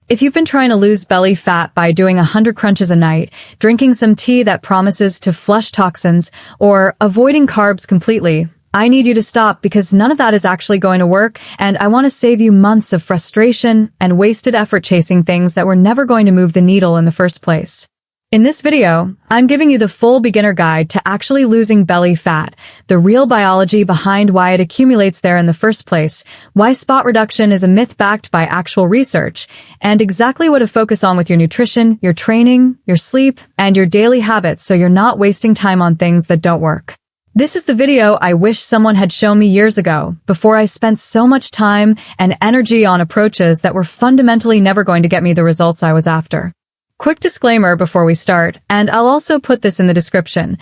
If you've been trying to lose belly fat by doing 100 crunches a night, drinking some tea that promises to flush toxins, or avoiding carbs completely, I need you to stop because none of that is actually going to work, and I want to save you months of frustration and wasted effort chasing things that were never going to move the needle in the first place. In this video, I'm giving you the full beginner guide to actually losing belly fat, the real biology behind why it accumulates there in the first place, why spot reduction is a myth backed by actual research, and exactly what to focus on with your nutrition, your training, your sleep, and your daily habits so you're not wasting time on things that don't work. This is the video I wish someone had shown me years ago, before I spent so much time and energy on approaches that were fundamentally never going to get me the results I was after. Quick disclaimer before we start, and I'll also put this in the description.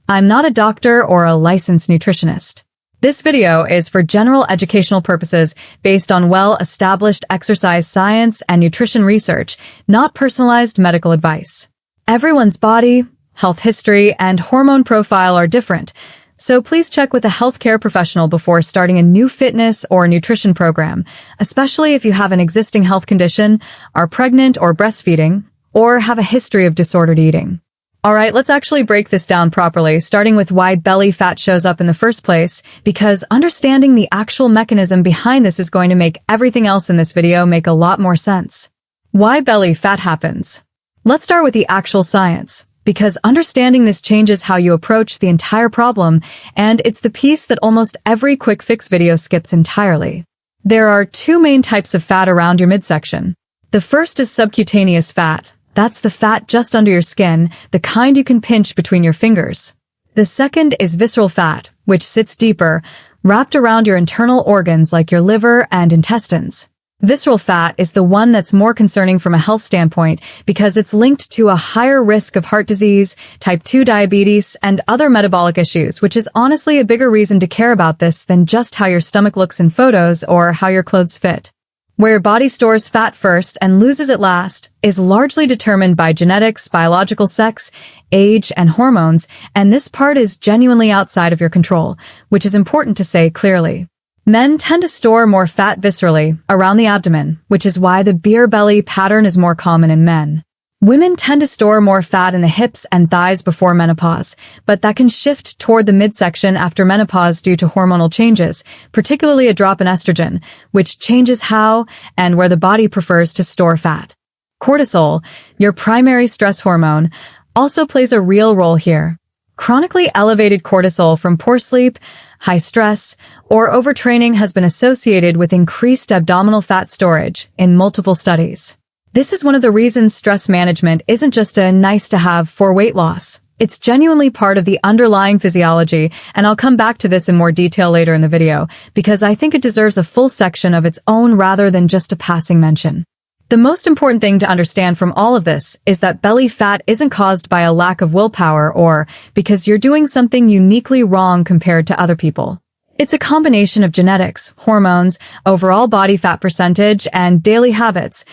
I'm not a doctor or a licensed nutritionist. This video is for general educational purposes based on well-established exercise science and nutrition research, not personalized medical advice. Everyone's body, health history, and hormone profile are different, so please check with a healthcare professional before starting a new fitness or nutrition program, especially if you have an existing health condition, are pregnant or breastfeeding, or have a history of disordered eating. Alright, let's actually break this down properly, starting with why belly fat shows up in the first place, because understanding the actual mechanism behind this is going to make everything else in this video make a lot more sense. Why belly fat happens? Let's start with the actual science, because understanding this changes how you approach the entire problem, and it's the piece that almost every quick fix video skips entirely. There are two main types of fat around your midsection. The first is subcutaneous fat. That's the fat just under your skin, the kind you can pinch between your fingers. The second is visceral fat, which sits deeper, wrapped around your internal organs like your liver and intestines. Visceral fat is the one that's more concerning from a health standpoint because it's linked to a higher risk of heart disease, type 2 diabetes, and other metabolic issues, which is honestly a bigger reason to care about this than just how your stomach looks in photos or how your clothes fit. Where your body stores fat first and loses it last is largely determined by genetics, biological sex, age, and hormones, and this part is genuinely outside of your control, which is important to say clearly. Men tend to store more fat viscerally, around the abdomen, which is why the beer belly pattern is more common in men. Women tend to store more fat in the hips and thighs before menopause, but that can shift toward the midsection after menopause due to hormonal changes, particularly a drop in estrogen, which changes how and where the body prefers to store fat. Cortisol, your primary stress hormone, also plays a real role here. Chronically elevated cortisol from poor sleep, high stress, or overtraining has been associated with increased abdominal fat storage in multiple studies. This is one of the reasons stress management isn't just a nice-to-have for weight loss. It's genuinely part of the underlying physiology, and I'll come back to this in more detail later in the video, because I think it deserves a full section of its own rather than just a passing mention. The most important thing to understand from all of this is that belly fat isn't caused by a lack of willpower or because you're doing something uniquely wrong compared to other people. It's a combination of genetics, hormones, overall body fat percentage, and daily habits,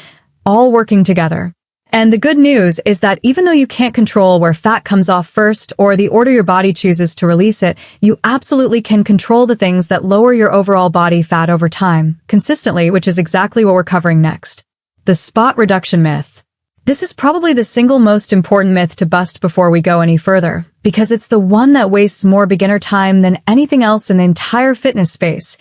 all working together. And the good news is that even though you can't control where fat comes off first or the order your body chooses to release it, you absolutely can control the things that lower your overall body fat over time, consistently, which is exactly what we're covering next. The spot reduction myth. This is probably the single most important myth to bust before we go any further, because it's the one that wastes more beginner time than anything else in the entire fitness space.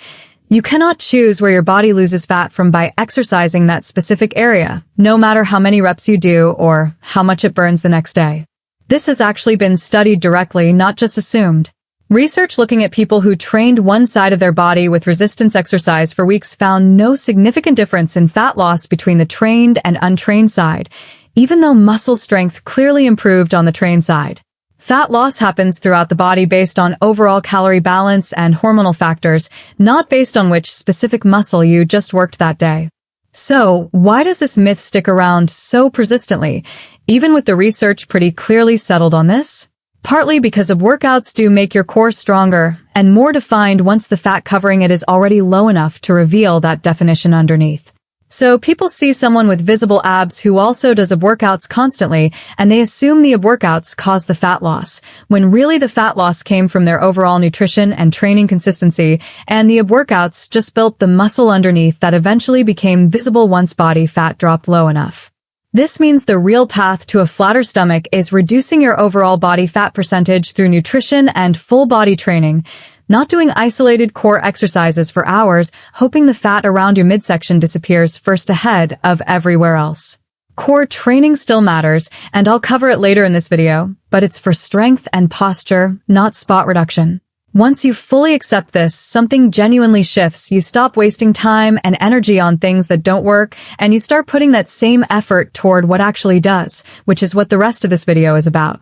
You cannot choose where your body loses fat from by exercising that specific area, no matter how many reps you do or how much it burns the next day. This has actually been studied directly, not just assumed. Research looking at people who trained one side of their body with resistance exercise for weeks found no significant difference in fat loss between the trained and untrained side, even though muscle strength clearly improved on the trained side. Fat loss happens throughout the body based on overall calorie balance and hormonal factors, not based on which specific muscle you just worked that day. So, why does this myth stick around so persistently, even with the research pretty clearly settled on this? Partly because of workouts do make your core stronger and more defined once the fat covering it is already low enough to reveal that definition underneath. So people see someone with visible abs who also does ab workouts constantly, and they assume the ab workouts cause the fat loss, when really the fat loss came from their overall nutrition and training consistency, and the ab workouts just built the muscle underneath that eventually became visible once body fat dropped low enough. This means the real path to a flatter stomach is reducing your overall body fat percentage through nutrition and full body training, not doing isolated core exercises for hours, hoping the fat around your midsection disappears first ahead of everywhere else. Core training still matters, and I'll cover it later in this video, but it's for strength and posture, not spot reduction. Once you fully accept this, something genuinely shifts. You stop wasting time and energy on things that don't work, and you start putting that same effort toward what actually does, which is what the rest of this video is about.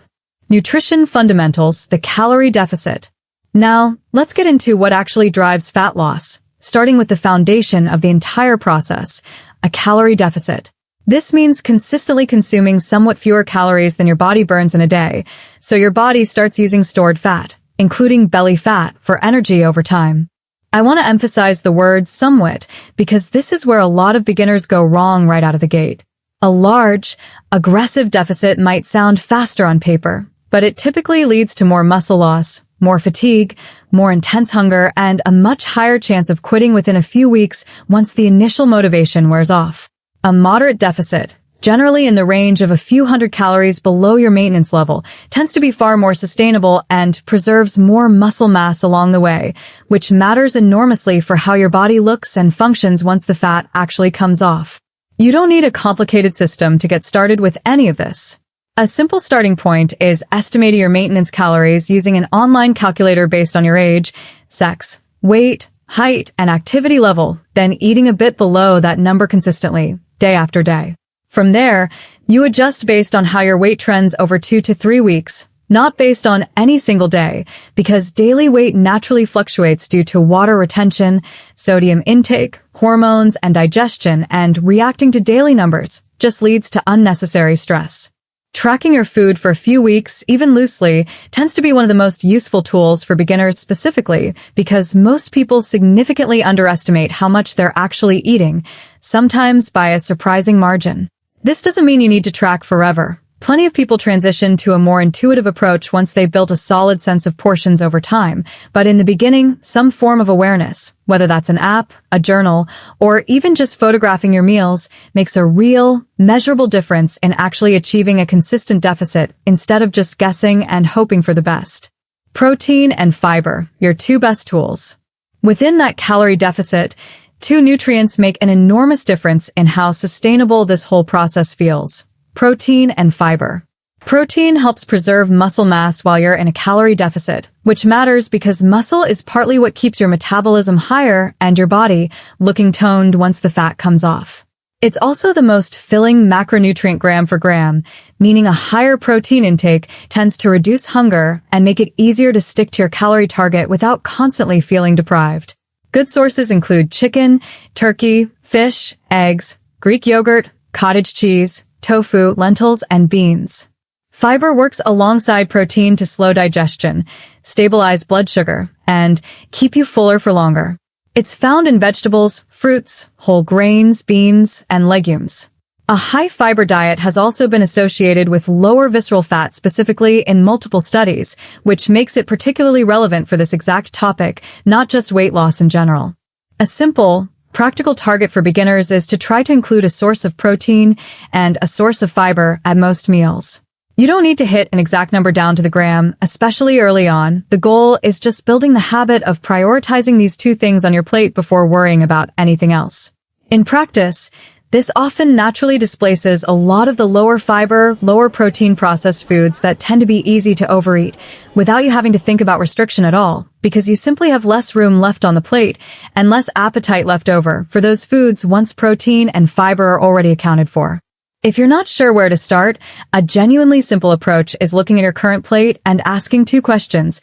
Nutrition fundamentals, the calorie deficit. Now, let's get into what actually drives fat loss, starting with the foundation of the entire process, a calorie deficit. This means consistently consuming somewhat fewer calories than your body burns in a day, so your body starts using stored fat, including belly fat, for energy over time. I want to emphasize the word somewhat, because this is where a lot of beginners go wrong right out of the gate. A large, aggressive deficit might sound faster on paper, but it typically leads to more muscle loss, more fatigue, more intense hunger, and a much higher chance of quitting within a few weeks once the initial motivation wears off. A moderate deficit, generally in the range of a few hundred calories below your maintenance level, tends to be far more sustainable and preserves more muscle mass along the way, which matters enormously for how your body looks and functions once the fat actually comes off. You don't need a complicated system to get started with any of this. A simple starting point is estimating your maintenance calories using an online calculator based on your age, sex, weight, height, and activity level, then eating a bit below that number consistently, day after day. From there, you adjust based on how your weight trends over 2 to 3 weeks, not based on any single day, because daily weight naturally fluctuates due to water retention, sodium intake, hormones, and digestion, and reacting to daily numbers just leads to unnecessary stress. Tracking your food for a few weeks, even loosely, tends to be one of the most useful tools for beginners specifically because most people significantly underestimate how much they're actually eating, sometimes by a surprising margin. This doesn't mean you need to track forever. Plenty of people transition to a more intuitive approach once they've built a solid sense of portions over time, but in the beginning, some form of awareness, whether that's an app, a journal, or even just photographing your meals, makes a real, measurable difference in actually achieving a consistent deficit instead of just guessing and hoping for the best. Protein and fiber, your two best tools. Within that calorie deficit, two nutrients make an enormous difference in how sustainable this whole process feels. Protein and fiber. Protein helps preserve muscle mass while you're in a calorie deficit, which matters because muscle is partly what keeps your metabolism higher and your body looking toned once the fat comes off. It's also the most filling macronutrient gram for gram, meaning a higher protein intake tends to reduce hunger and make it easier to stick to your calorie target without constantly feeling deprived. Good sources include chicken, turkey, fish, eggs, Greek yogurt, cottage cheese, tofu, lentils, and beans. Fiber works alongside protein to slow digestion, stabilize blood sugar, and keep you fuller for longer. It's found in vegetables, fruits, whole grains, beans, and legumes. A high-fiber diet has also been associated with lower visceral fat specifically in multiple studies, which makes it particularly relevant for this exact topic, not just weight loss in general. A simple, practical target for beginners is to try to include a source of protein and a source of fiber at most meals. You don't need to hit an exact number down to the gram, especially early on. The goal is just building the habit of prioritizing these two things on your plate before worrying about anything else. In practice, this often naturally displaces a lot of the lower fiber, lower protein processed foods that tend to be easy to overeat without you having to think about restriction at all, because you simply have less room left on the plate and less appetite left over for those foods once protein and fiber are already accounted for. If you're not sure where to start, a genuinely simple approach is looking at your current plate and asking two questions.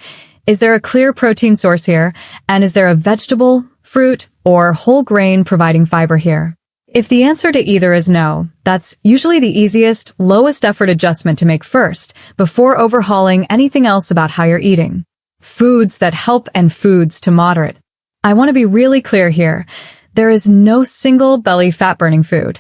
Is there a clear protein source here? And is there a vegetable, fruit, or whole grain providing fiber here? If the answer to either is no, that's usually the easiest, lowest effort adjustment to make first, before overhauling anything else about how you're eating. Foods that help and foods to moderate. I want to be really clear here. There is no single belly fat-burning food.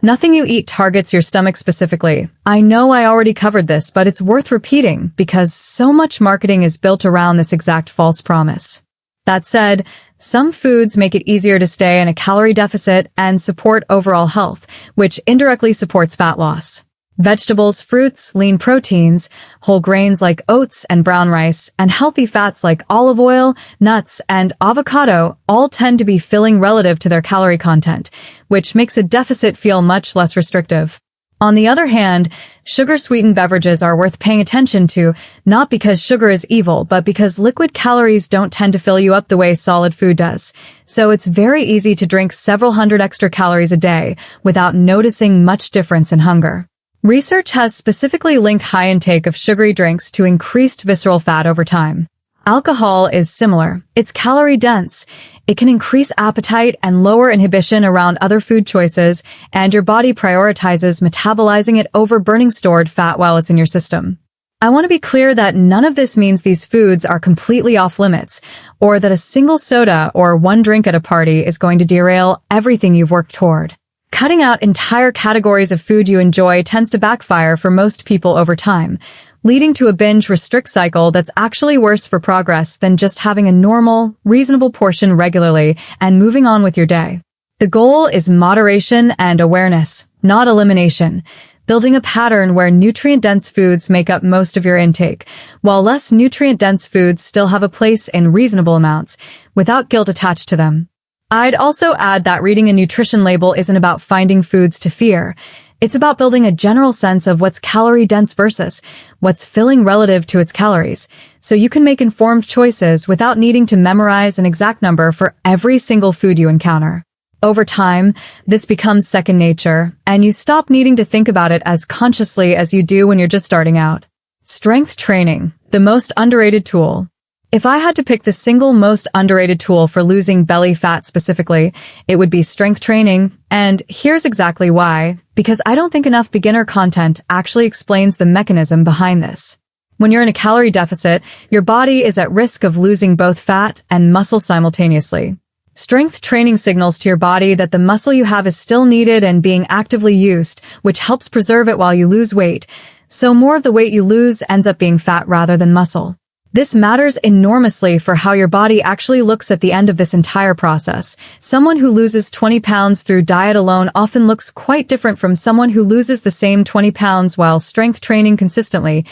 Nothing you eat targets your stomach specifically. I know I already covered this, but it's worth repeating because so much marketing is built around this exact false promise. That said, some foods make it easier to stay in a calorie deficit and support overall health, which indirectly supports fat loss. Vegetables, fruits, lean proteins, whole grains like oats and brown rice, and healthy fats like olive oil, nuts, and avocado all tend to be filling relative to their calorie content, which makes a deficit feel much less restrictive. On the other hand, sugar-sweetened beverages are worth paying attention to, not because sugar is evil, but because liquid calories don't tend to fill you up the way solid food does. So it's very easy to drink several hundred extra calories a day without noticing much difference in hunger. Research has specifically linked high intake of sugary drinks to increased visceral fat over time. Alcohol is similar. It's calorie-dense. It can increase appetite and lower inhibition around other food choices, and your body prioritizes metabolizing it over burning stored fat while it's in your system. I want to be clear that none of this means these foods are completely off limits, or that a single soda or one drink at a party is going to derail everything you've worked toward. Cutting out entire categories of food you enjoy tends to backfire for most people over time, leading to a binge-restrict cycle that's actually worse for progress than just having a normal, reasonable portion regularly and moving on with your day. The goal is moderation and awareness, not elimination, building a pattern where nutrient-dense foods make up most of your intake, while less nutrient-dense foods still have a place in reasonable amounts, without guilt attached to them. I'd also add that reading a nutrition label isn't about finding foods to fear. It's about building a general sense of what's calorie-dense versus what's filling relative to its calories, so you can make informed choices without needing to memorize an exact number for every single food you encounter. Over time, this becomes second nature, and you stop needing to think about it as consciously as you do when you're just starting out. Strength training, the most underrated tool. If I had to pick the single most underrated tool for losing belly fat specifically, it would be strength training, and here's exactly why. Because I don't think enough beginner content actually explains the mechanism behind this. When you're in a calorie deficit, your body is at risk of losing both fat and muscle simultaneously. Strength training signals to your body that the muscle you have is still needed and being actively used, which helps preserve it while you lose weight. So more of the weight you lose ends up being fat rather than muscle. This matters enormously for how your body actually looks at the end of this entire process. Someone who loses 20 pounds through diet alone often looks quite different from someone who loses the same 20 pounds while strength training consistently,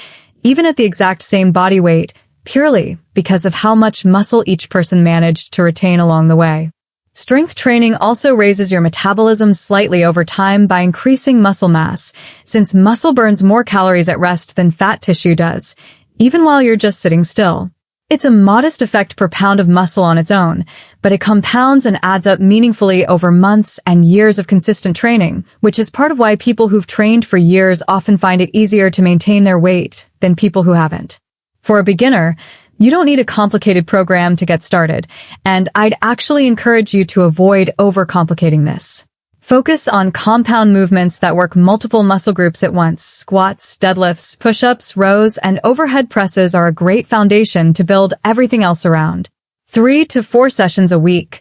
even at the exact same body weight, purely because of how much muscle each person managed to retain along the way. Strength training also raises your metabolism slightly over time by increasing muscle mass, since muscle burns more calories at rest than fat tissue does, even while you're just sitting still. It's a modest effect per pound of muscle on its own, but it compounds and adds up meaningfully over months and years of consistent training, which is part of why people who've trained for years often find it easier to maintain their weight than people who haven't. For a beginner, you don't need a complicated program to get started, and I'd actually encourage you to avoid overcomplicating this. Focus on compound movements that work multiple muscle groups at once. Squats, deadlifts, push-ups, rows, and overhead presses are a great foundation to build everything else around. 3 to 4 sessions a week,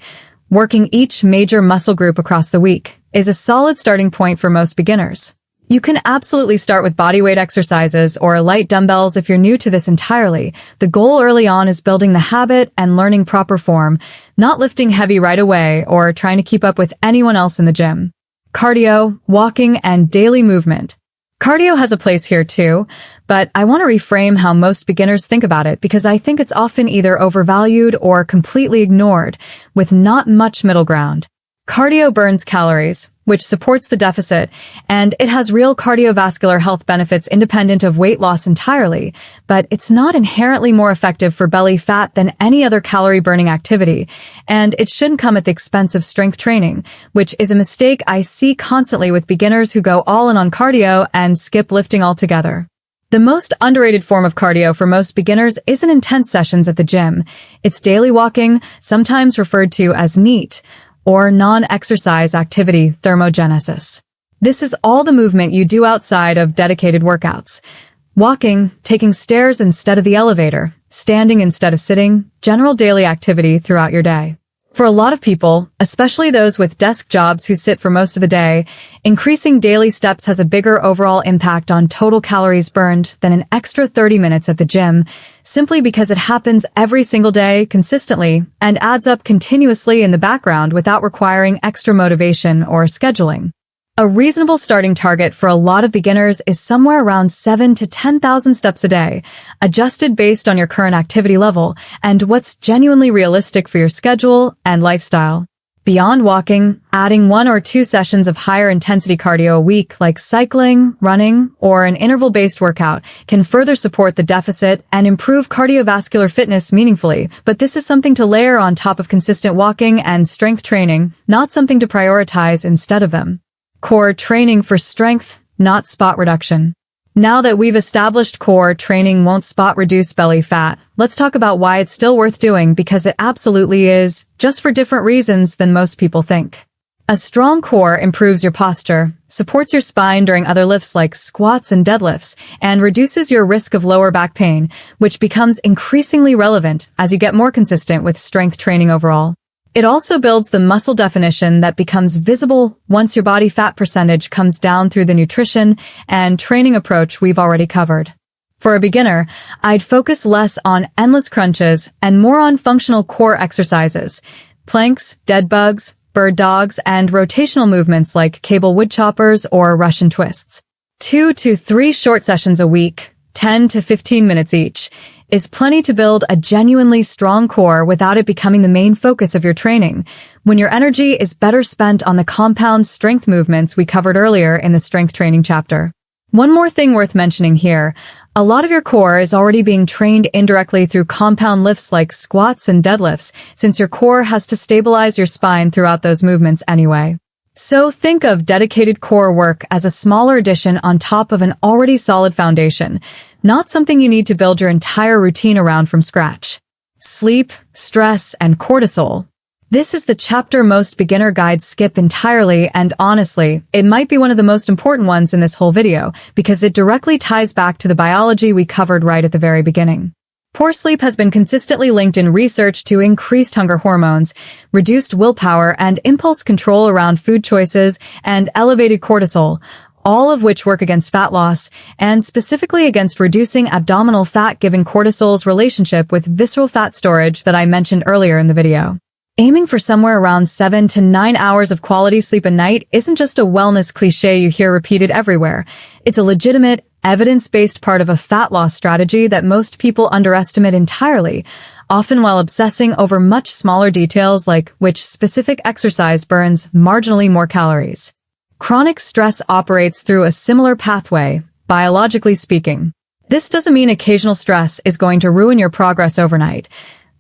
working each major muscle group across the week, is a solid starting point for most beginners. You can absolutely start with bodyweight exercises or light dumbbells if you're new to this entirely. The goal early on is building the habit and learning proper form, not lifting heavy right away or trying to keep up with anyone else in the gym. Cardio, walking, and daily movement. Cardio has a place here too, but I want to reframe how most beginners think about it because I think it's often either overvalued or completely ignored, with not much middle ground. Cardio burns calories, which supports the deficit, and it has real cardiovascular health benefits independent of weight loss entirely, but it's not inherently more effective for belly fat than any other calorie-burning activity, and it shouldn't come at the expense of strength training, which is a mistake I see constantly with beginners who go all in on cardio and skip lifting altogether. The most underrated form of cardio for most beginners isn't intense sessions at the gym. It's daily walking, sometimes referred to as NEAT, or non-exercise activity thermogenesis. This is all the movement you do outside of dedicated workouts. Walking, taking stairs instead of the elevator, standing instead of sitting, general daily activity throughout your day. For a lot of people, especially those with desk jobs who sit for most of the day, increasing daily steps has a bigger overall impact on total calories burned than an extra 30 minutes at the gym, simply because it happens every single day consistently and adds up continuously in the background without requiring extra motivation or scheduling. A reasonable starting target for a lot of beginners is somewhere around 7,000 to 10,000 steps a day, adjusted based on your current activity level and what's genuinely realistic for your schedule and lifestyle. Beyond walking, adding 1 or 2 sessions of higher intensity cardio a week like cycling, running, or an interval-based workout can further support the deficit and improve cardiovascular fitness meaningfully, but this is something to layer on top of consistent walking and strength training, not something to prioritize instead of them. Core training for strength, not spot reduction. Now that we've established core training won't spot reduce belly fat, let's talk about why it's still worth doing, because it absolutely is, just for different reasons than most people think. A strong core improves your posture, supports your spine during other lifts like squats and deadlifts, and reduces your risk of lower back pain, which becomes increasingly relevant as you get more consistent with strength training overall. It also builds the muscle definition that becomes visible once your body fat percentage comes down through the nutrition and training approach we've already covered. For a beginner, I'd focus less on endless crunches and more on functional core exercises, planks, dead bugs, bird dogs, and rotational movements like cable wood choppers or Russian twists. 2 to 3 short sessions a week, 10 to 15 minutes each, is plenty to build a genuinely strong core without it becoming the main focus of your training, when your energy is better spent on the compound strength movements we covered earlier in the strength training chapter. One more thing worth mentioning here, a lot of your core is already being trained indirectly through compound lifts like squats and deadlifts, since your core has to stabilize your spine throughout those movements anyway. So think of dedicated core work as a smaller addition on top of an already solid foundation, not something you need to build your entire routine around from scratch. Sleep, stress, and cortisol. This is the chapter most beginner guides skip entirely, and honestly, it might be one of the most important ones in this whole video because it directly ties back to the biology we covered right at the very beginning. Poor sleep has been consistently linked in research to increased hunger hormones, reduced willpower and impulse control around food choices, and elevated cortisol, all of which work against fat loss, and specifically against reducing abdominal fat given cortisol's relationship with visceral fat storage that I mentioned earlier in the video. Aiming for somewhere around 7 to 9 hours of quality sleep a night isn't just a wellness cliche you hear repeated everywhere. It's a legitimate, evidence-based part of a fat loss strategy that most people underestimate entirely, often while obsessing over much smaller details like which specific exercise burns marginally more calories. Chronic stress operates through a similar pathway, biologically speaking. This doesn't mean occasional stress is going to ruin your progress overnight.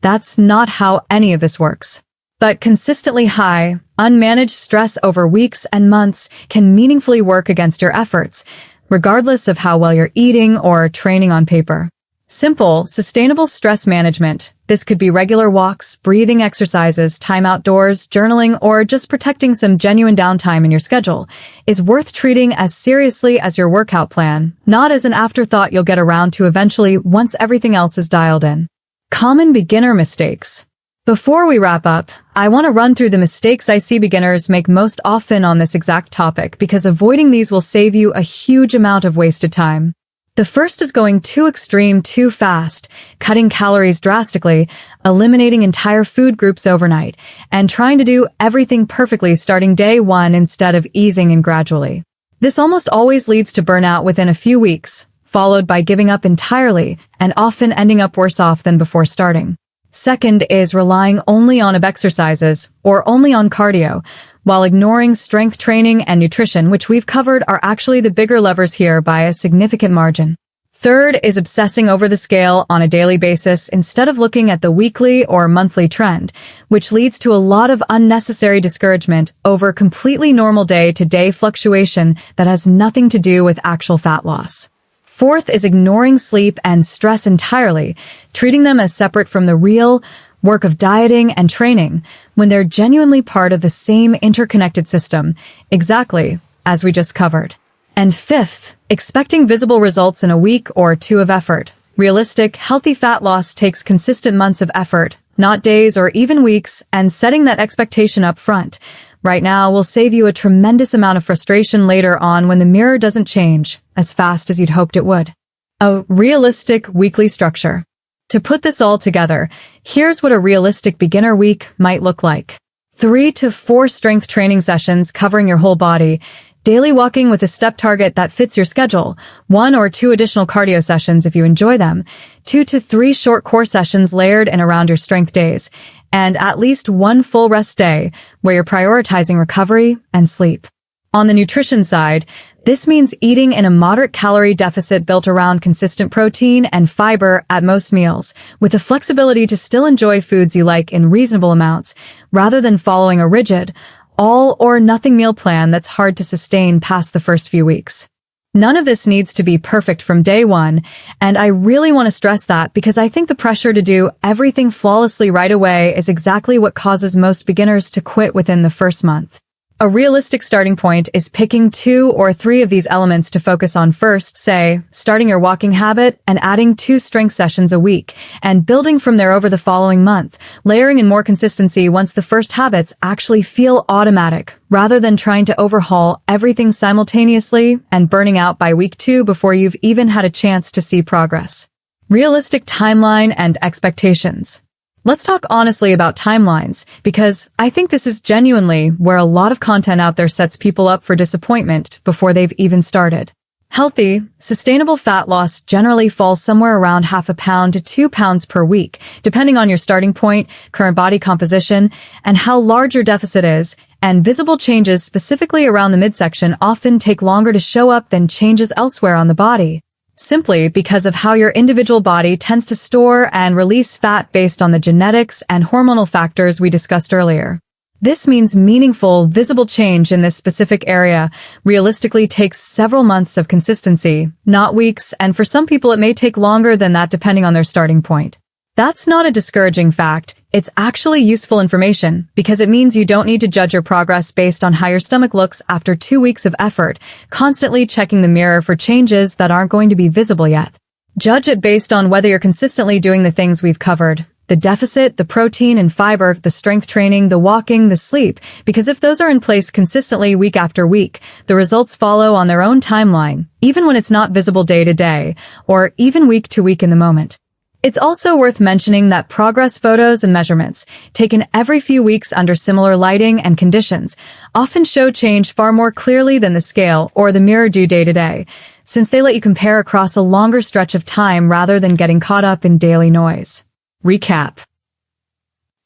That's not how any of this works. But consistently high, unmanaged stress over weeks and months can meaningfully work against your efforts, regardless of how well you're eating or training on paper. Simple, sustainable stress management. This could be regular walks, breathing exercises, time outdoors, journaling, or just protecting some genuine downtime in your schedule, is worth treating as seriously as your workout plan, not as an afterthought you'll get around to eventually once everything else is dialed in. Common beginner mistakes. Before we wrap up, I want to run through the mistakes I see beginners make most often on this exact topic, because avoiding these will save you a huge amount of wasted time. The first is going too extreme too fast, cutting calories drastically, eliminating entire food groups overnight, and trying to do everything perfectly starting day one instead of easing in gradually. This almost always leads to burnout within a few weeks, followed by giving up entirely and often ending up worse off than before starting. Second is relying only on exercises or only on cardio, while ignoring strength training and nutrition, which we've covered are actually the bigger levers here by a significant margin. Third is obsessing over the scale on a daily basis instead of looking at the weekly or monthly trend, which leads to a lot of unnecessary discouragement over completely normal day-to-day fluctuation that has nothing to do with actual fat loss. Fourth is ignoring sleep and stress entirely, treating them as separate from the real work of dieting and training when they're genuinely part of the same interconnected system, exactly as we just covered. And fifth, expecting visible results in a week or two of effort. Realistic, healthy fat loss takes consistent months of effort, not days or even weeks, and setting that expectation up front right now will save you a tremendous amount of frustration later on when the mirror doesn't change as fast as you'd hoped it would. A realistic weekly structure. To put this all together, here's what a realistic beginner week might look like. 3 to 4 strength training sessions covering your whole body, daily walking with a step target that fits your schedule, 1 or 2 additional cardio sessions if you enjoy them, 2 to 3 short core sessions layered in around your strength days, and at least 1 full rest day where you're prioritizing recovery and sleep. On the nutrition side, this means eating in a moderate calorie deficit built around consistent protein and fiber at most meals, with the flexibility to still enjoy foods you like in reasonable amounts, rather than following a rigid, all-or-nothing meal plan that's hard to sustain past the first few weeks. None of this needs to be perfect from day one, and I really want to stress that because I think the pressure to do everything flawlessly right away is exactly what causes most beginners to quit within the first month. A realistic starting point is picking 2 or 3 of these elements to focus on first, say, starting your walking habit and adding 2 strength sessions a week, and building from there over the following month, layering in more consistency once the first habits actually feel automatic, rather than trying to overhaul everything simultaneously and burning out by week 2 before you've even had a chance to see progress. Realistic timeline and expectations. Let's talk honestly about timelines, because I think this is genuinely where a lot of content out there sets people up for disappointment before they've even started. Healthy, sustainable fat loss generally falls somewhere around half a pound to 2 pounds per week, depending on your starting point, current body composition, and how large your deficit is, and visible changes specifically around the midsection often take longer to show up than changes elsewhere on the body, simply because of how your individual body tends to store and release fat based on the genetics and hormonal factors we discussed earlier. This means meaningful, visible change in this specific area realistically takes several months of consistency, not weeks, and for some people it may take longer than that depending on their starting point. That's not a discouraging fact. It's actually useful information because it means you don't need to judge your progress based on how your stomach looks after 2 weeks of effort, constantly checking the mirror for changes that aren't going to be visible yet. Judge it based on whether you're consistently doing the things we've covered: the deficit, the protein and fiber, the strength training, the walking, the sleep, because if those are in place consistently week after week, the results follow on their own timeline, even when it's not visible day to day, or even week to week in the moment. It's also worth mentioning that progress photos and measurements, taken every few weeks under similar lighting and conditions, often show change far more clearly than the scale or the mirror do day to day, since they let you compare across a longer stretch of time rather than getting caught up in daily noise. Recap.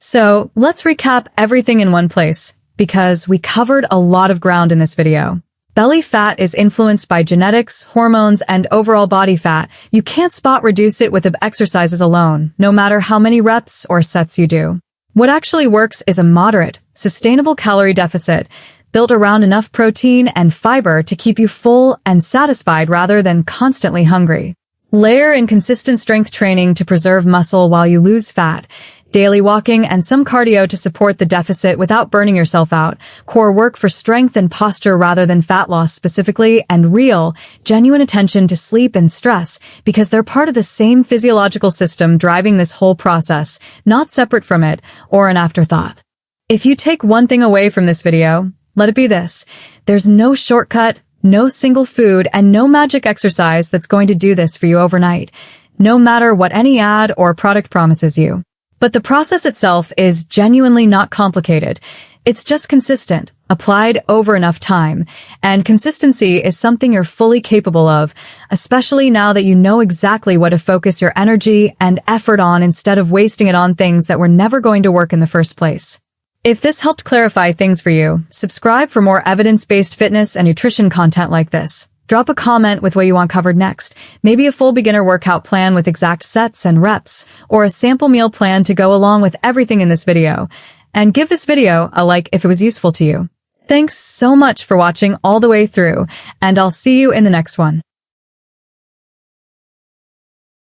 So, let's recap everything in one place, because we covered a lot of ground in this video. Belly fat is influenced by genetics, hormones, and overall body fat. You can't spot reduce it with exercises alone, no matter how many reps or sets you do. What actually works is a moderate, sustainable calorie deficit, built around enough protein and fiber to keep you full and satisfied rather than constantly hungry. Layer in consistent strength training to preserve muscle while you lose fat, daily walking, and some cardio to support the deficit without burning yourself out, core work for strength and posture rather than fat loss specifically, and real, genuine attention to sleep and stress, because they're part of the same physiological system driving this whole process, not separate from it or an afterthought. If you take one thing away from this video, let it be this: there's no shortcut, no single food, and no magic exercise that's going to do this for you overnight, no matter what any ad or product promises you. But the process itself is genuinely not complicated. It's just consistent, applied over enough time, and consistency is something you're fully capable of, especially now that you know exactly what to focus your energy and effort on instead of wasting it on things that were never going to work in the first place. If this helped clarify things for you, subscribe for more evidence-based fitness and nutrition content like this. Drop a comment with what you want covered next, maybe a full beginner workout plan with exact sets and reps, or a sample meal plan to go along with everything in this video. And give this video a like if it was useful to you. Thanks so much for watching all the way through, and I'll see you in the next one.